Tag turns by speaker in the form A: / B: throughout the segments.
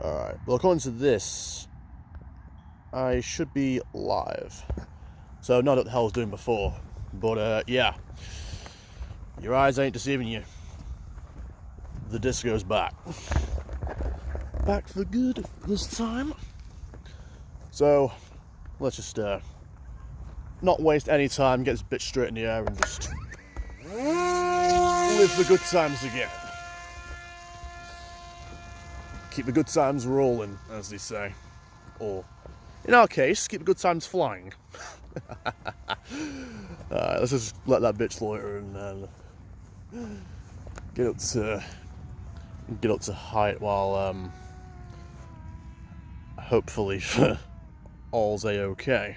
A: Alright, well, according to this, I should be live. So, not what the hell I was doing before. But, yeah. Your eyes ain't deceiving you. The disco's back. Back for good this time. So, let's just, not waste any time, get this bitch straight in the air and just live the good times again. Keep the good times rolling, as they say. Or, in our case, keep the good times flying. Let's just let that bitch loiter and get up to height while hopefully all's a-okay.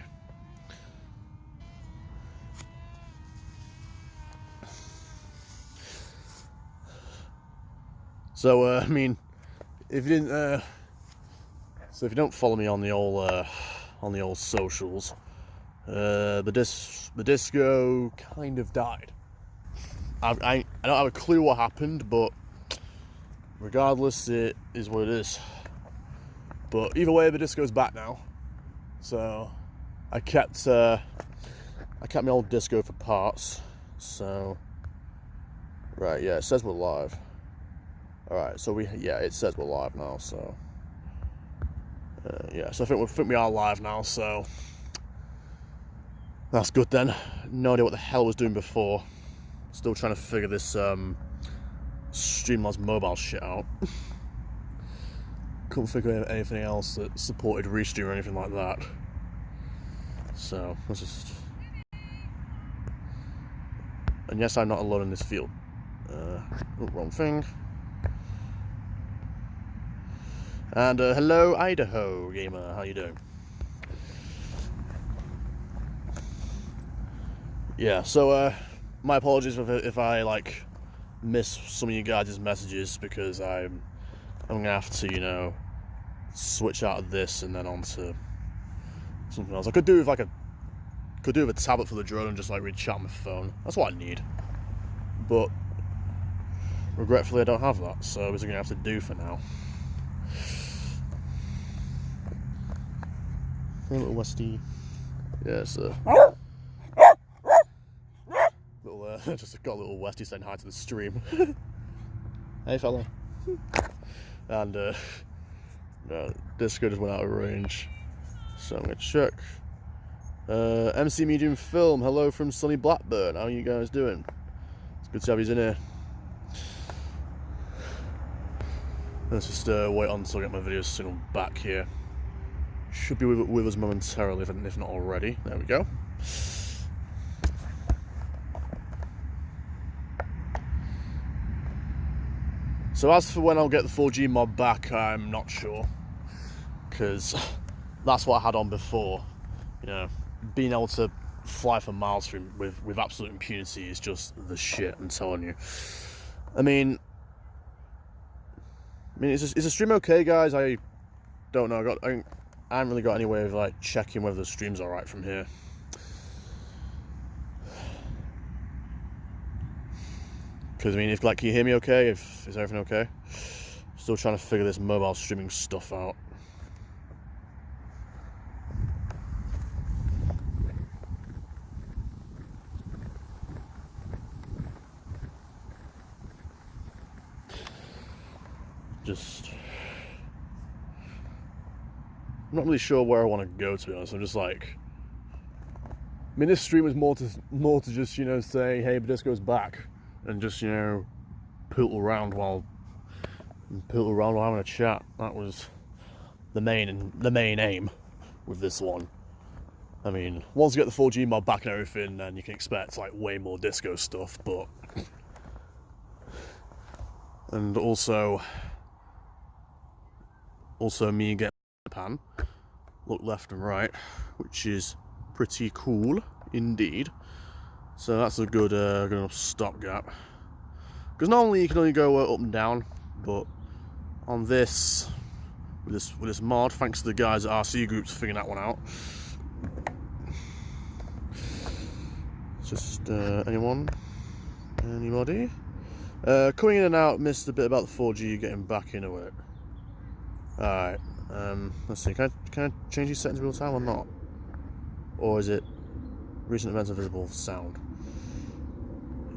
A: So I mean, if you didn't so if you don't follow me on the old socials, the disco kind of died. I don't have a clue what happened, but regardless, it is what it is. But either way, the disco's back now. So I kept my old disco for parts. So right, yeah, it says we're live. All right, so it says we're live now. So yeah, so I think we are live now. So that's good then. No idea what the hell I was doing before. Still trying to figure this Streamlabs mobile shit out. Couldn't figure out anything else that supported restream or anything like that. So let's just. And yes, I'm not alone in this field. Wrong thing. And hello, Idaho gamer. How you doing? Yeah. So my apologies if I like miss some of you guys' messages, because I'm gonna have to, switch out of this and then onto something else. I could do with a tablet for the drone and just like read chat on my phone. That's what I need. But regretfully, I don't have that, so it's gonna have to do for now. Hey, little Westie. Yeah, so just got a little Westie saying hi to the stream. Hey, fella. And disco just went out of range, so I'm gonna check. MC Medium Film, hello from sunny Blackburn. How are you guys doing? It's good to have you in here. Let's just wait until I get my video signal back here. Should be with us momentarily, if not already. There we go. So as for when I'll get the 4G mod back, I'm not sure, because that's what I had on before. Being able to fly for miles with absolute impunity is just the shit, I'm telling you. I mean, is the stream okay, guys? I don't know. I haven't really got any way of like checking whether the stream's alright from here. Because I mean, can you hear me okay? Is everything okay? Still trying to figure this mobile streaming stuff out. I'm not really sure where I want to go, to be honest. I'm just like, I mean, this stream was more to just say, hey, the disco's back, and just poodle around while having a chat. That was the main aim with this one. I mean, once you get the 4G mod back and everything, then you can expect like way more disco stuff. But and also me getting the pan, look left and right, which is pretty cool indeed. So that's a good enough stopgap. Because normally you can only go up and down, but on this, with this mod, thanks to the guys at RC Groups figuring that one out. Just anybody? Coming in and out, missed a bit about the 4G getting back into it. Alright, let's see, can I change these settings real time or not? Or is it recent events are visible sound?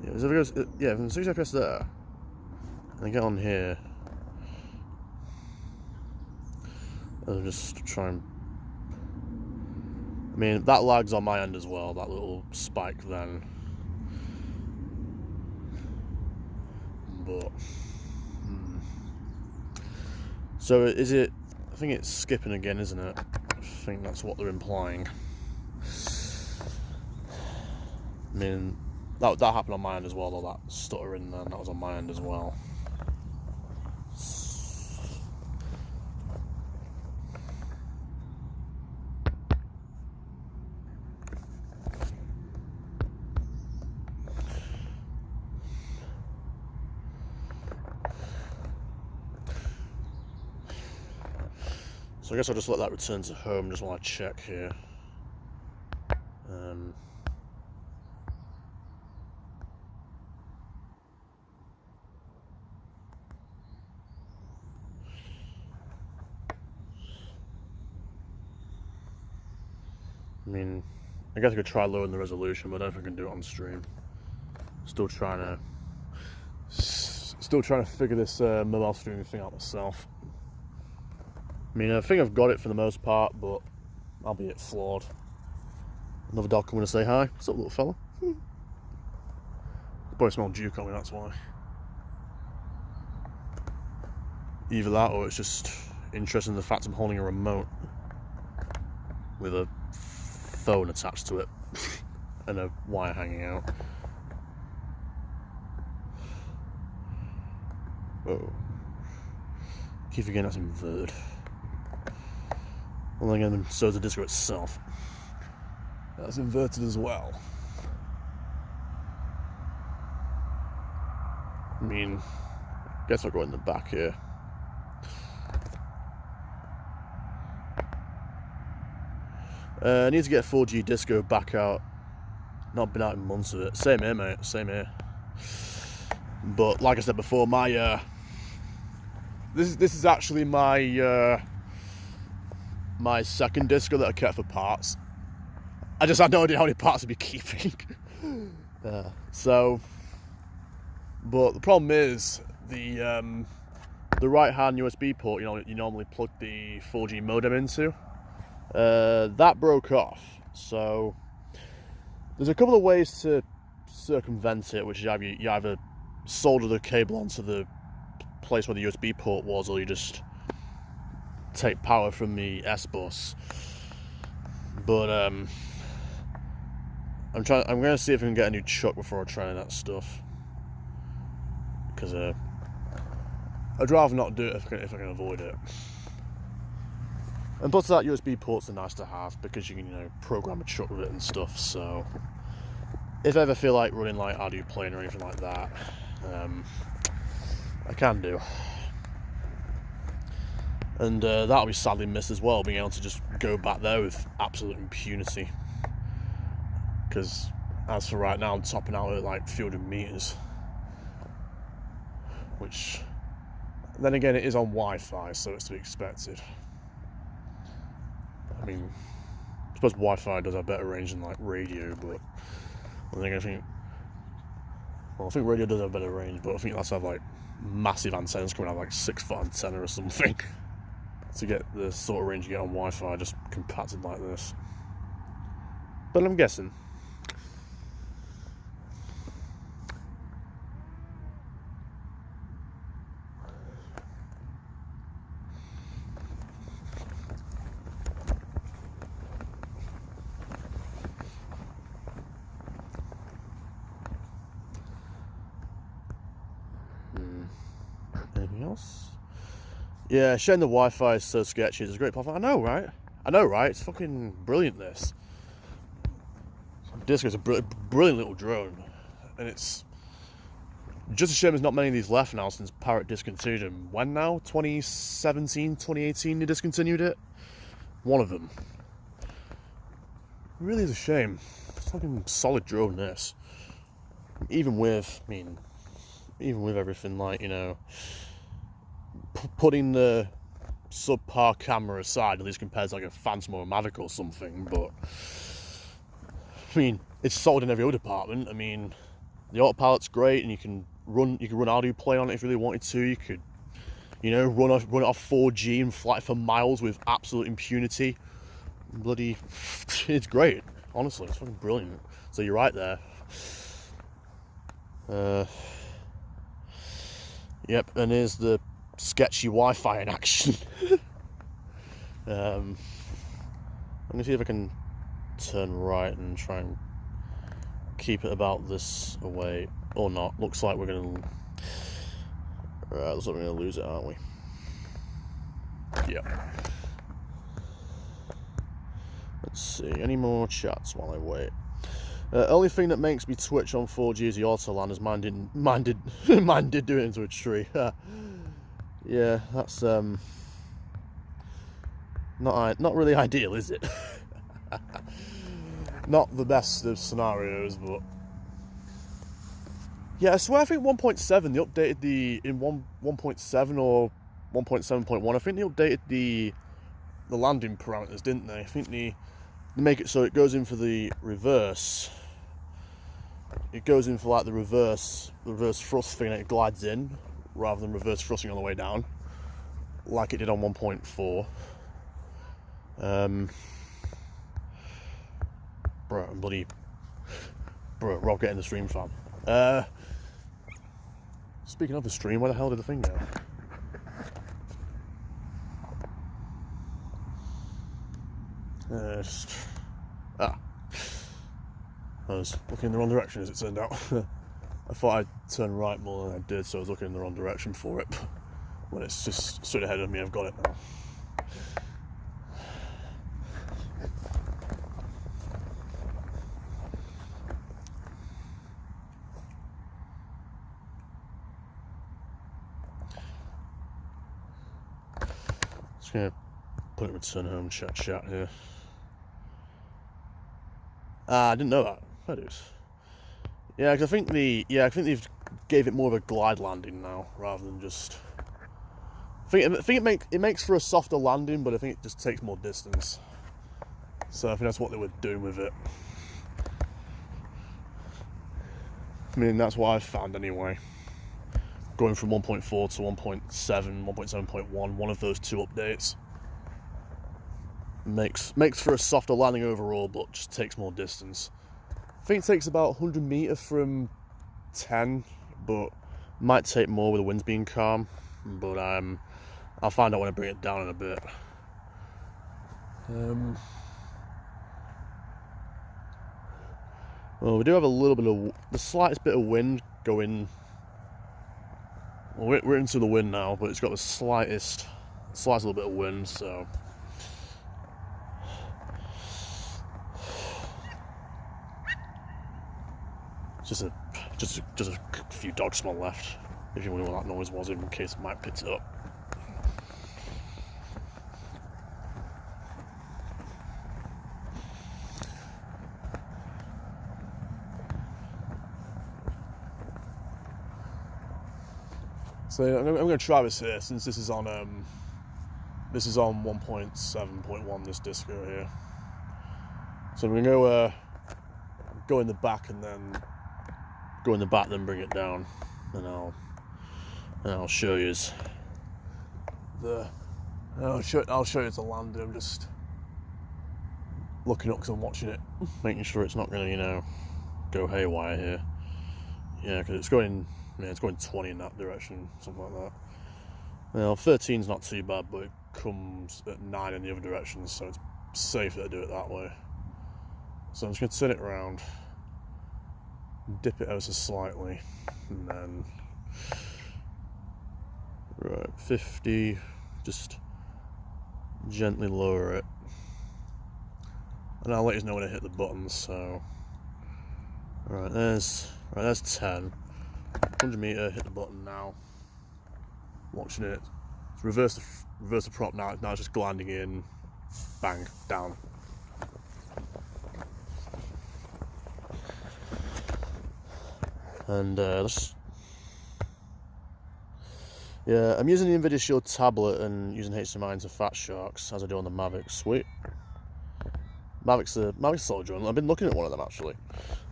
A: Yeah, if it goes, yeah, from 60 FPS there, and then get on here, and just try and, I mean, that lags on my end as well, that little spike then. But, so is it, I think it's skipping again, isn't it? I think that's what they're implying. I mean, that happened on my end as well, though, that stuttering then, that was on my end as well. So I guess I'll just let that return to home just while I check here. I mean, I guess I could try lowering the resolution, but I don't think I can do it on stream. Still trying to figure this mobile streaming thing out myself. I mean, I think I've got it for the most part, but albeit flawed. Another dog coming to say hi. What's up, little fella? Probably smell Duke on me, that's why. Either that, or it's just interesting the fact I'm holding a remote with a phone attached to it and a wire hanging out. Oh, keep forgetting that's inverted. Well, then again, so is the disco itself. That's inverted as well. I mean, guess I'll go in the back here. I need to get 4G disco back out. Not been out in months of it. Same here, mate. Same here. But like I said before, my this is actually my my second disco that I kept for parts. I just had no idea how many parts I'd be keeping. So, but the problem is the right-hand USB port. You know, you normally plug the 4G modem into. That broke off. So there's a couple of ways to circumvent it, which is you either solder the cable onto the place where the USB port was, or you just take power from the S-bus. But I'm going to see if I can get a new chuck before I try that stuff, because I'd rather not do it if I can avoid it. And plus, that USB ports are nice to have because you can, program a chuck with it and stuff. So if I ever feel like running like Ardu Plane or anything like that, I can do. And that'll be sadly missed as well, being able to just go back there with absolute impunity. Because as for right now, I'm topping out at like 300 meters, which then again, it is on Wi-Fi, so it's to be expected. I mean, I suppose Wi-Fi does have better range than like radio, but I think radio does have better range, but I think that's have like massive antennas coming out, like 6-foot antenna or something, to get the sort of range you get on Wi-Fi just compacted like this. But I'm guessing. Anything else? Yeah, sharing the Wi-Fi is so sketchy. It's a great platform. I know, right? It's fucking brilliant, this. Disco's a brilliant little drone. And it's just a shame there's not many of these left now since Parrot discontinued them. When now? 2017, 2018 they discontinued it? One of them. It really is a shame. It's fucking solid drone, this. Even with everything, like, putting the subpar camera aside, at least compared to like a Phantom or a Mavic or something, but I mean, it's solid in every other department. I mean, the autopilot's great, and you can run audio play on it if you really wanted to. You could, you know, run it off 4G and fly for miles with absolute impunity. Bloody, it's great. Honestly, it's fucking brilliant. So you're right there. Yep, and here's the sketchy Wi-Fi in action. Let me see if I can turn right and try and keep it about this away or not. Looks like we're gonna looks like we're gonna lose it, aren't we? Yeah. Let's see, any more chats while I wait? Only thing that makes me twitch on 4G is the autolanders. Mine did do it into a tree. Yeah, that's not really ideal, is it? Not the best of scenarios, but yeah, I swear I think 1.7 they updated in 1.7 or 1.7.1. I think they updated the landing parameters, didn't they? I think they make it so it goes in for the reverse. It goes in for like the reverse thrust thing, and it glides in rather than reverse thrusting on the way down, like it did on 1.4. Rob getting the stream fam. Speaking of the stream, where the hell did the thing go? I was looking in the wrong direction, as it turned out. I thought I'd turn right more than I did, so I was looking in the wrong direction for it. When it's just straight ahead of me, I've got it now. Just gonna put it return home chat here. I didn't know that. That is. Yeah, because I think they've gave it more of a glide landing now rather than just. I think it makes for a softer landing, but I think it just takes more distance. So I think that's what they were doing with it. I mean, that's what I've found anyway. Going from 1.4 to 1.7, 1.7.1, one of those two updates makes for a softer landing overall, but just takes more distance. I think it takes about 100 meters from 10, but might take more with the winds being calm. But I'll find out when I bring it down in a bit. Well, we do have a little bit of the slightest bit of wind going. Well, we're into the wind now, but it's got the slightest little bit of wind, so. Just a few dog smell left. If you wonder what that noise was, in case Mike picked it up. So I'm going to try this here, since this is on 1.7.1. This disco here. So we're going to go in the back and then. Go in the back, then bring it down, and I'll show you I'll show you the landing. I'm just looking up because I'm watching it, making sure it's not going to go haywire here. Yeah, because it's going 20 in that direction, something like that. Well, 13's not too bad, but it comes at 9 in the other direction, so it's safer to do it that way. So I'm just going to turn it around. Dip it ever so slightly, and then 50, just gently lower it, and I'll let you know when I hit the buttons. So there's 10, 100 meter, hit the button now. Watching it, reverse the prop now. Now it's just gliding in, bang, down. And Yeah, I'm using the Nvidia Shield tablet and using HDMI into Fat Sharks as I do on the Mavic. Sweet. Mavic's a solid drone. I've been looking at one of them actually.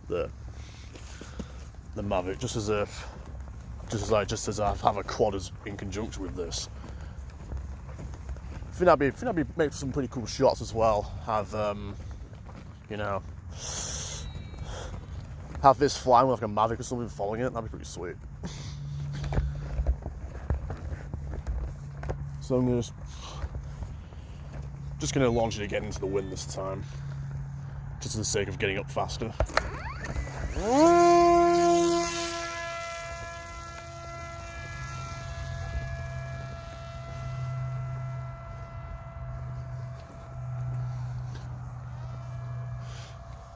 A: The Mavic, just as I have a quad in conjunction with this. I think that'd be make some pretty cool shots as well. Have you know, have this flying with like a Mavic or something following it. That'd be pretty sweet. So I'm just gonna launch it again into the wind this time, just for the sake of getting up faster.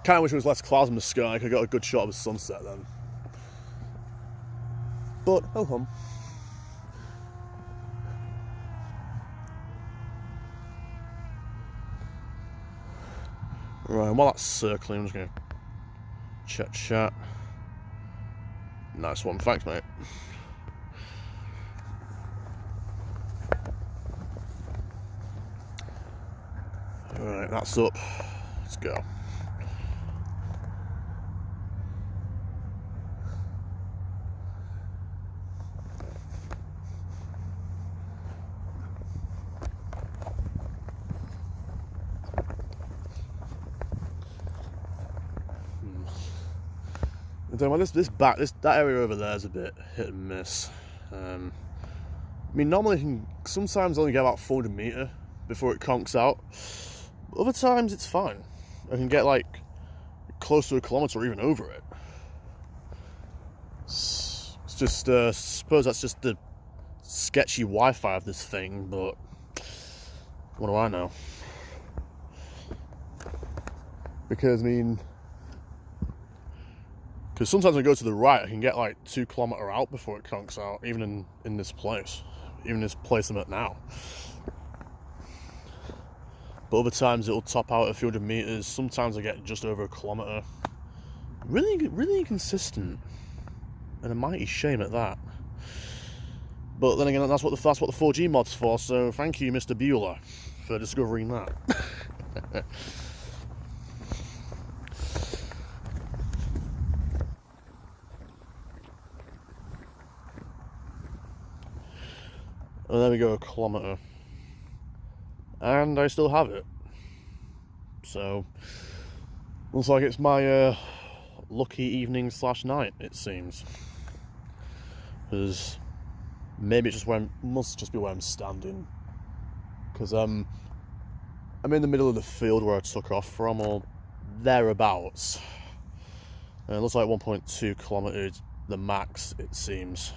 A: Kind of wish there was less clouds in the sky. I could have got a good shot of the sunset then. But oh hum. Right, and while that's circling, I'm just gonna chat. Nice one, thanks, mate. Alright, that's up. Let's go. That area over there is a bit hit and miss. I mean, normally sometimes I only get about 400 meters before it conks out. Other times it's fine. I can get like close to a kilometer or even over it. It's just, I suppose that's just the sketchy Wi-Fi of this thing, but what do I know? Because I mean, because sometimes when I go to the right, I can get like 2 kilometers out before it conks out, even in this place. Even this place I'm at now. But other times it'll top out at a few hundred meters. Sometimes I get just over a kilometer. Really inconsistent. And a mighty shame at that. But then again, that's what the 4G mod's for, so thank you, Mr. Bueller, for discovering that. And there we go, a kilometer. And I still have it. So, looks like it's my lucky evening / night, it seems. Because maybe it's just must just be where I'm standing. Because I'm in the middle of the field where I took off from, or thereabouts. And it looks like 1.2 kilometers, the max, it seems.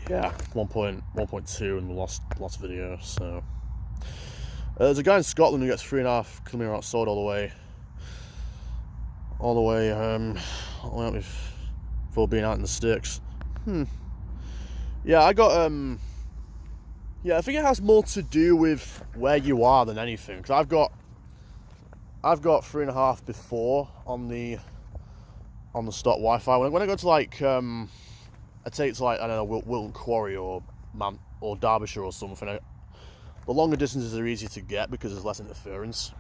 A: Yeah, 1.2 in the last video, so. There's a guy in Scotland who gets 3.5 coming outside all the way up before being out in the sticks. Yeah, I got, yeah, I think it has more to do with where you are than anything, because I've got 3.5 before on the stock Wi-Fi. When I go to like, I take it to like, I don't know, Wilton Quarry or Derbyshire or something. The longer distances are easier to get because there's less interference.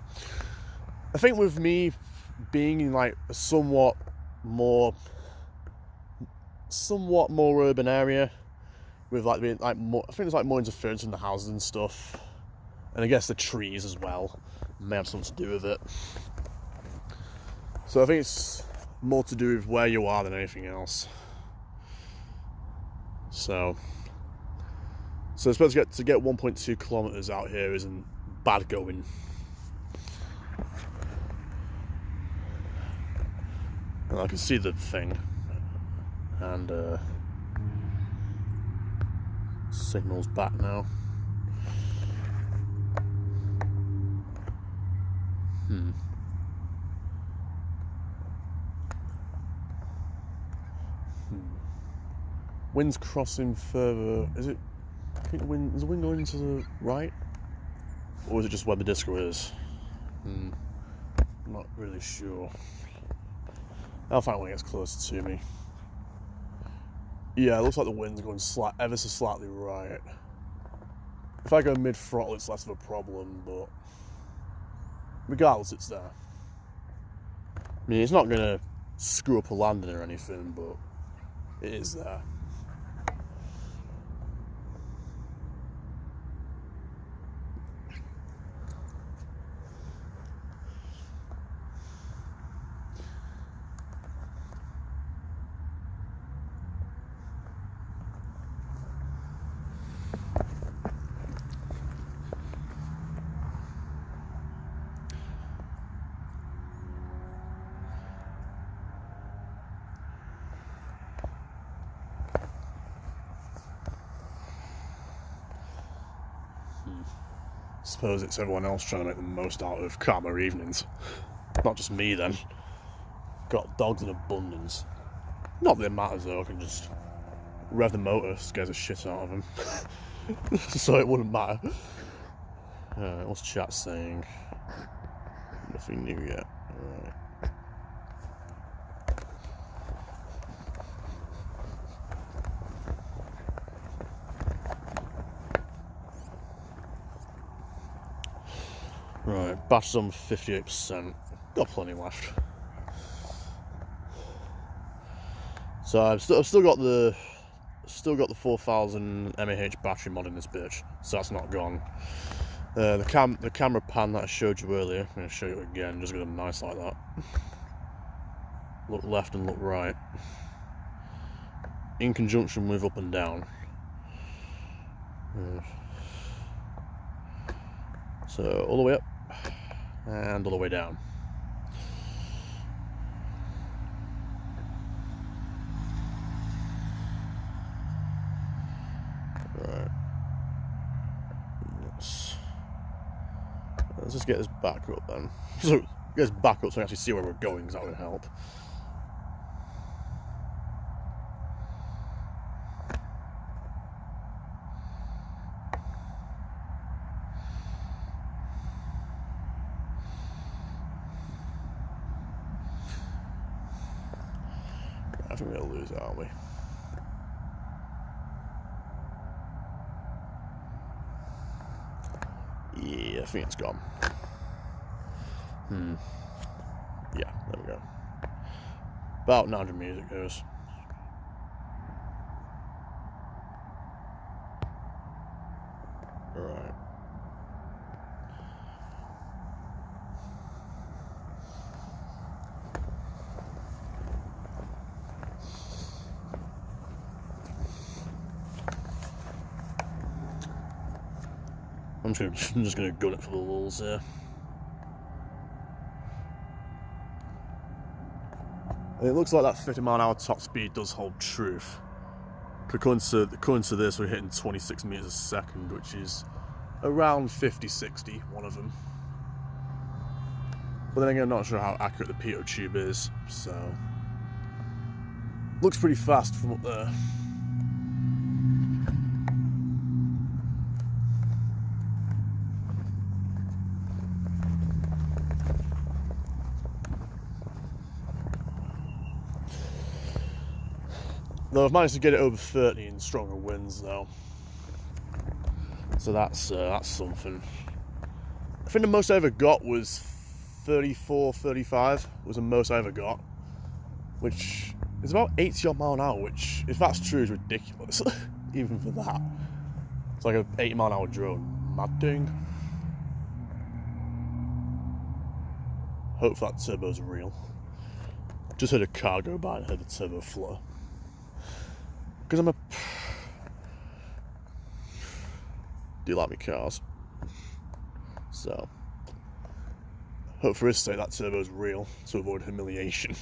A: I think with me being in like a somewhat more urban area, with like being like more, I think there's like more interference in the houses and stuff, and I guess the trees as well may have something to do with it. So I think it's more to do with where you are than anything else. So I suppose to get 1.2 kilometers out here isn't bad going. And I can see the thing, and signal's back now. Wind's crossing further. Is it? I think is the wind going to the right? Or is it just where the disco is? I'm not really sure. I'll find when it gets closer to me. Yeah, it looks like the wind's going ever so slightly right. If I go mid-throttle, it's less of a problem, but regardless, it's there. I mean, it's not going to screw up a landing or anything, but it is there. Suppose it's everyone else trying to make the most out of calmer evenings. Not just me then. Got dogs in abundance. Not that it matters though, I can just rev the motor, scares the shit out of them. So it wouldn't matter. What's chat saying? Nothing new yet. Alright. Right, battery's on 58%. Got plenty left. So I've still got the 4000 mAh battery mod in this bitch, so that's not gone. The camera pan that I showed you earlier, I'm going to show you again, just get them nice like that. Look left and look right, in conjunction with up and down. So all the way up and all the way down. Right. Let's just get this back up then. So get this back up so we actually see where we're going, because that would help. I think we're going to lose it, aren't we? Yeah, I think it's gone. Yeah, there we go. About 900 meters it goes. Alright. I'm just gonna gun it for the lulz here. And it looks like that 50-mile-an-hour top speed does hold truth. According to this, we're hitting 26 meters a second, which is around 50-60, one of them. But then again, I'm not sure how accurate the pitot tube is, so looks pretty fast from up there. Though I've managed to get it over 30 in stronger winds though. So that's something. I think the most I ever got was 34, 35 was the most I ever got. Which is about 80 odd mile an hour, which, if that's true, is ridiculous. Even for that. It's like an 80 mile an hour drone. Mad thing. Hope that turbo's real. Just heard a car go by and heard the turbo flutter. Because I'm a... do like me cars. So, hope for his sake that turbo's real to avoid humiliation.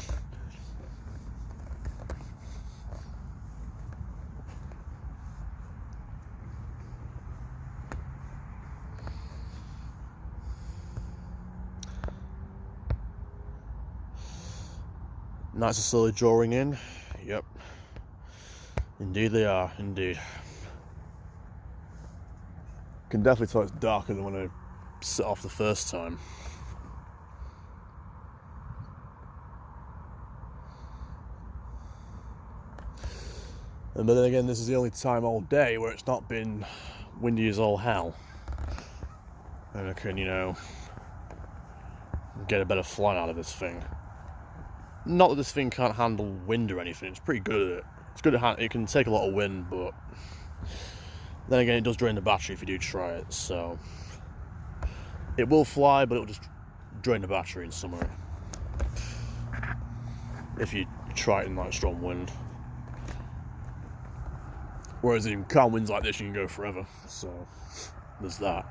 A: Nights are slowly drawing in. Yep. Indeed they are, indeed. Can definitely tell it's darker than when I set off the first time. But then again, this is the only time all day where it's not been windy as all hell. And I can, you know, get a better flight out of this thing. Not that this thing can't handle wind or anything, it's pretty good at it. It's good at it can take a lot of wind, but then again, it does drain the battery if you do try it, so it will fly, but it'll just drain the battery in summer if you try it in like strong wind. Whereas in calm winds like this, you can go forever, so there's that.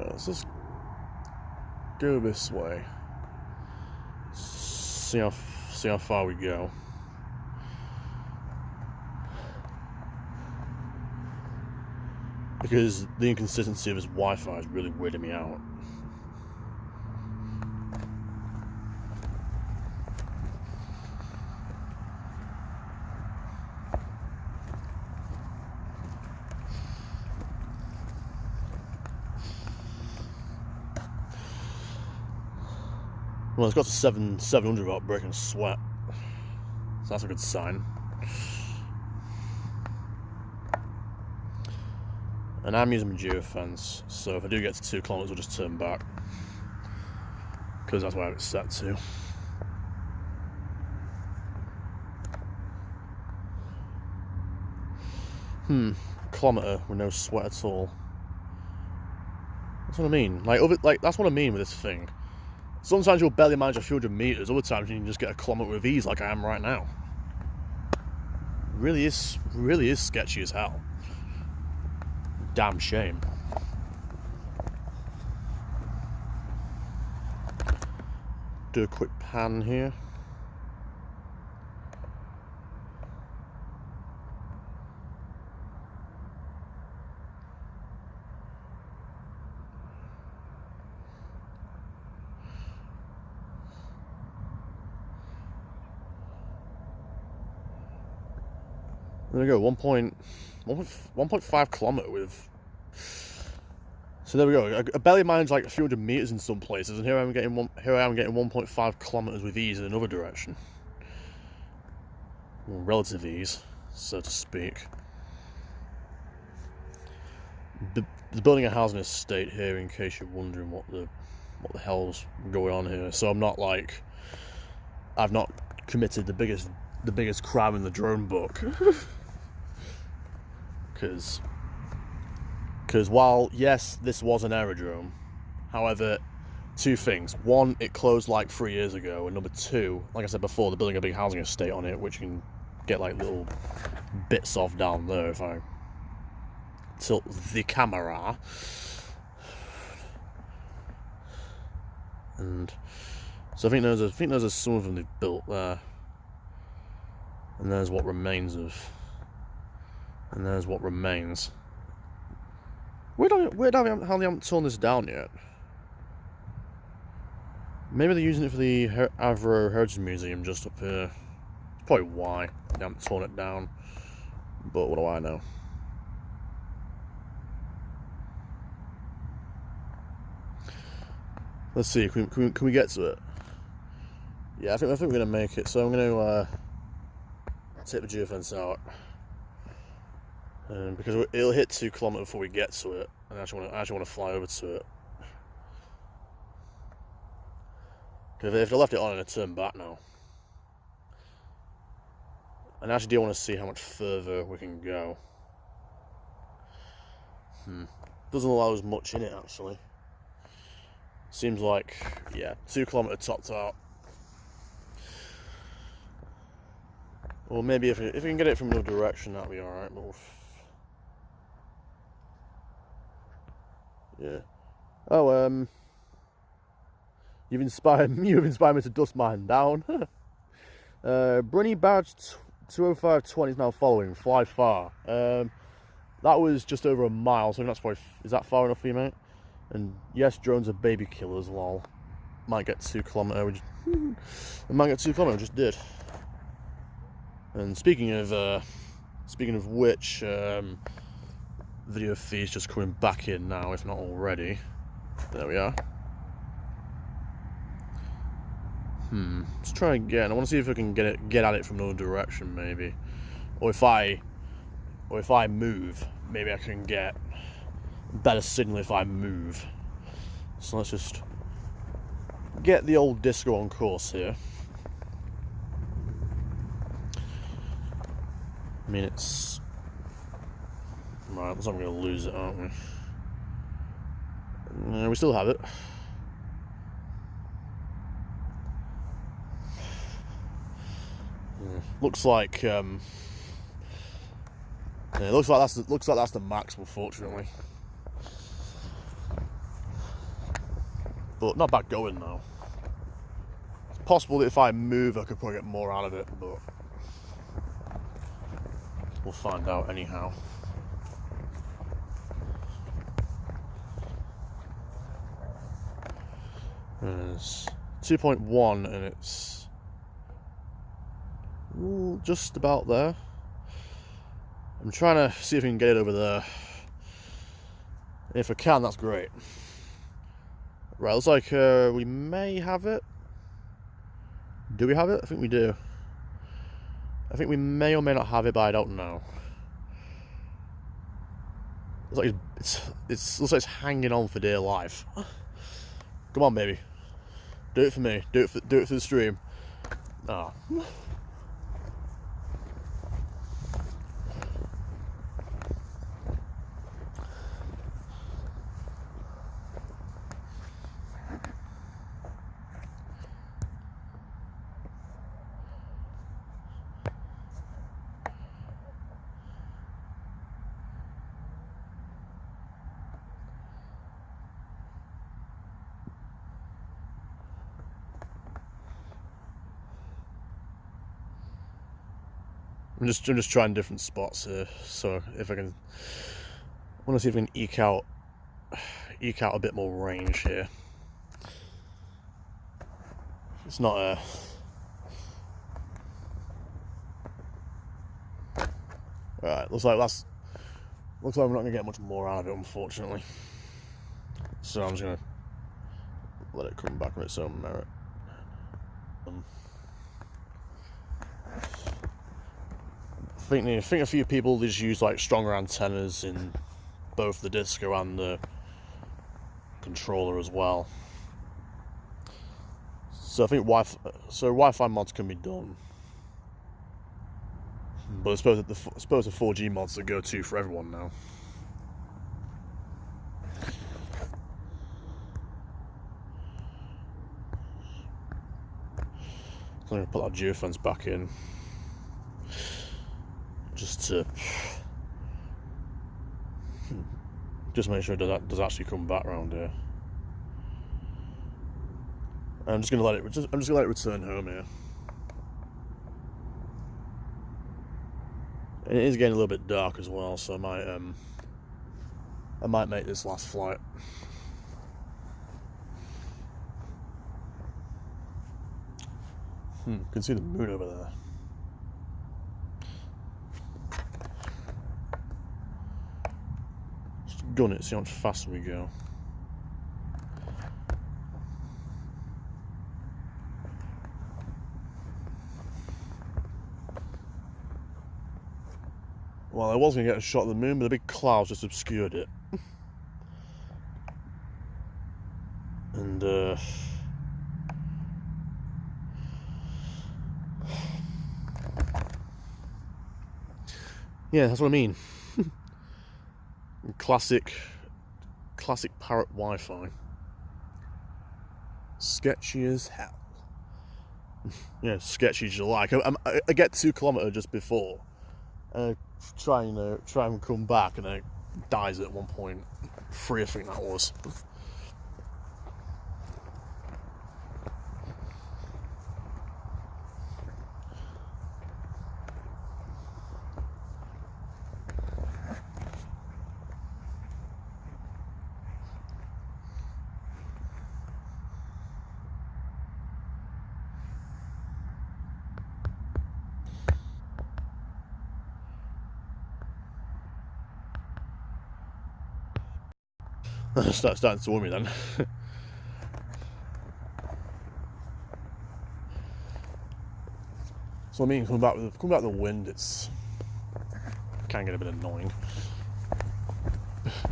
A: Let's just go this way. See how far we go. Because the inconsistency of his Wi-Fi is really weirding me out. Well, it's got to 700 without breaking a sweat. So that's a good sign. And I'm using my geofence, so if I do get to 2 kilometers, I'll just turn back. Because that's where it's set to. Kilometer with no sweat at all. That's what I mean. Like that's what I mean with this thing. Sometimes you'll barely manage a few hundred meters, other times you can just get a kilometer with ease like I am right now. Really is sketchy as hell. Damn shame. Do a quick pan here. There we go, 1.5 kilometer with. So there we go. I barely managed like a few hundred meters in some places, and here I am getting 1.5 kilometers with ease in another direction. Well, relative ease, so to speak. They're building a housing estate here, in case you're wondering what the hell's going on here. So I'm not like, I've not committed the biggest crime in the drone book. Because while, yes, this was an aerodrome, however, 2 things. 1, it closed like 3 years ago, and number 2, like I said before, they're building a big housing estate on it, which you can get like little bits of down there if I tilt the camera. And so I think there's some of them they've built there. And there's what remains of. And there's what remains. How they haven't torn this down yet? Maybe they're using it for the Avro Heritage Museum just up here. That's probably why they haven't torn it down. But what do I know? Let's see. Can we get to it? Yeah, I think we're gonna make it. So I'm gonna take the geofence out. Because it'll hit 2 kilometers before we get to it, and I actually want to fly over to it. If I left it on, I'd turn back now. And I actually do want to see how much further we can go. Doesn't allow us much in it actually. Seems like, yeah, 2 kilometer topped out. Or maybe if we can get it from another direction, that'll be alright. But yeah. Oh, you've inspired me to dust mine down. Brunny Badge 20520 is now following. Fly far. That was just over a mile, so that's probably, is that far enough for you, mate? And yes, drones are baby killers. Lol. Might get 2 kilometers. I might get 2 kilometers. Just did. And speaking of which, video feed's just coming back in now, if not already. There we are. Let's try again. I want to see if I can get at it from another direction, maybe. Or if I move, maybe I can get better signal if I move. So let's just get the old disco on course here. I mean, it's right. Looks like we're gonna lose it, aren't we? No, we still have it. Looks like yeah, it looks like that's the max, unfortunately. But not bad going now. It's possible that if I move, I could probably get more out of it, but we'll find out anyhow. It's 2.1 and it's just about there. I'm trying to see if we can get it over there. If I can, that's great. Right, looks like we may have it. Do we have it? I think we do. I think we may or may not have it, but I don't know. Looks like looks like it's hanging on for dear life. Come on, baby. Do it for me. Do it for the stream. Ah. Oh. I'm just trying different spots here, so if I can, I want to see if we can eke out a bit more range here. It's not a. Right, looks like we're not gonna get much more out of it, unfortunately. So I'm just gonna let it come back on its own merit. I think a few people just use like stronger antennas in both the disco and the controller as well. So I think Wi-Fi mods can be done, but I suppose the 4G mods are go-to for everyone now. So I'm gonna put that geofence back in. Just make sure that does actually come back around here. I'm just gonna let it return home here. And it is getting a little bit dark as well, so I might make this last flight. You can see the moon over there. Gun it, see how much faster we go. Well, I was going to get a shot of the moon, but the big clouds just obscured it. And, yeah, that's what I mean. Classic Parrot Wi-Fi. Sketchy as hell. Yeah, sketchy as you like. I get 2 kilometers just before. Try and come back, and it dies at 1.3, I think that was. starting to worry me then. So I mean, coming back with the wind, it's can get a bit annoying.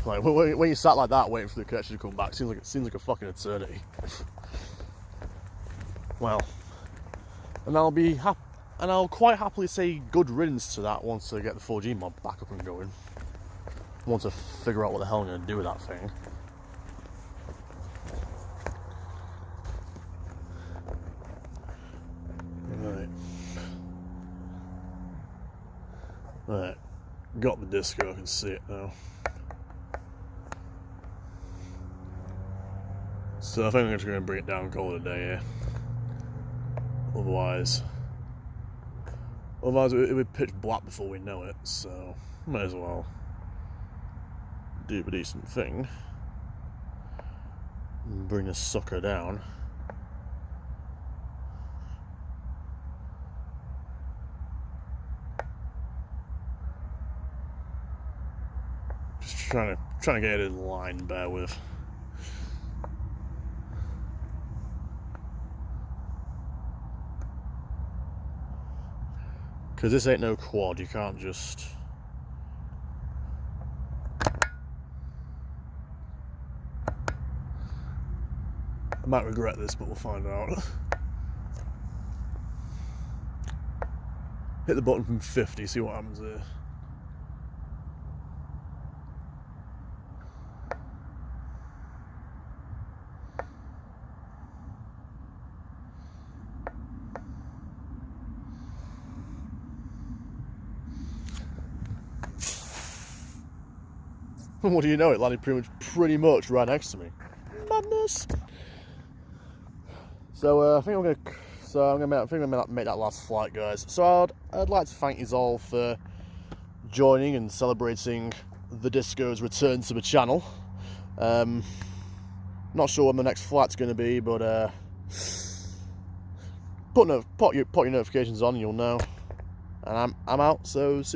A: Like when you sat like that waiting for the connection to come back, seems like a fucking eternity. Well, and I'll quite happily say good riddance to that once I get the 4G mod back up and going. Once I figure out what the hell I'm going to do with that thing. Right, got the disco, I can see it now. So I think I'm just going to bring it down and call it a day here. Otherwise it would pitch black before we know it, so might as well do a decent thing and bring this sucker down. Just trying to get it in line, bear with. Because this ain't no quad, you can't just... I might regret this, but we'll find out. Hit the button from 50, see what happens here. What do you know? It landed pretty much right next to me. Madness. So I think I'm gonna make that last flight, guys. So I'd like to thank you all for joining and celebrating the Disco's return to the channel. Not sure when the next flight's going to be, but put your notifications on, and you'll know. And I'm out. So see.